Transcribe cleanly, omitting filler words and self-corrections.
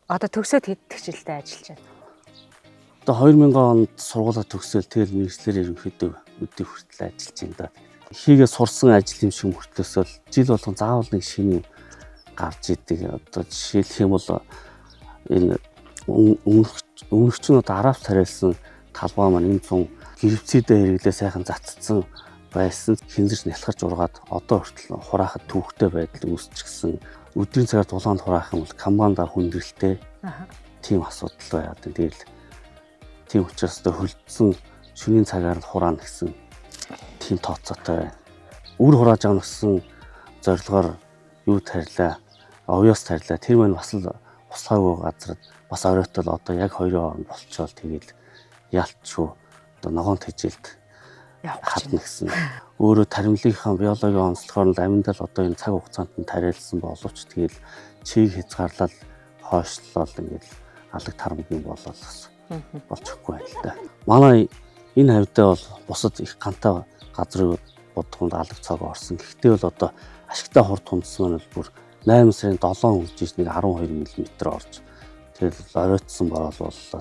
Одоо төгсөөд хэддэг жилдээ ажиллаж байна? Одоо 2000 онд сургуулаа төгсөөл тэгэл мэргэжлэр ерөнхийдөө өдөө хүртэл ажиллаж байна да. Хийгээ сурсан ажил юм шиг мөртлөөсөл жил болгон заавал нэг шинэ гарч идэг. Одоо жишээлх юм бол энэ өмнөгч нь одоо аравт тариалсан талбай маань энэ зун гэрвцэдээ хэрэглээ сайхан цацсан байсан хинзэрч нялхарч ургаад одоо хүртэл хураахад түүхтэй байдал үүсчихсэн. Өдрийн цагаар дулаанд хураах юм бол камбанда хүндрэлтэй тийм асуудал байгаад байна. Тэгэл тийм учраас одоо хөлдсөн шөнийн цагаар нь хураана гэсэн тийм тооцоотой байна. Үр хурааж авах гэсэн зорилгоор юу тарилаа, овёос тарилаа. Тэр маань бас л услаагүй газар бас оройтол одоо яг 2 хооронд болчоол тэгэл ялчгүй одоо ногоон тэжилд хадна гэсэн. Өөрөө таримлынхаа биологийн онцлогоор нь аминдал одоо энэ цаг хугацаанд нь тариалсан боловч тэгэл чийг хязгаарлал хойшлол ингээл алаг тарамгийн болол болчихгүй байна л да. Манай энэ хавьдаа бол бусад их гантай газрыг бодгонд алаг цог орсон. Гэхдээ бол одоо ашигтай хурд тундсан нь бүр 8 сарын 7 үржиж нэг 12 мм орж тэгэл оройтсон борол боллоо.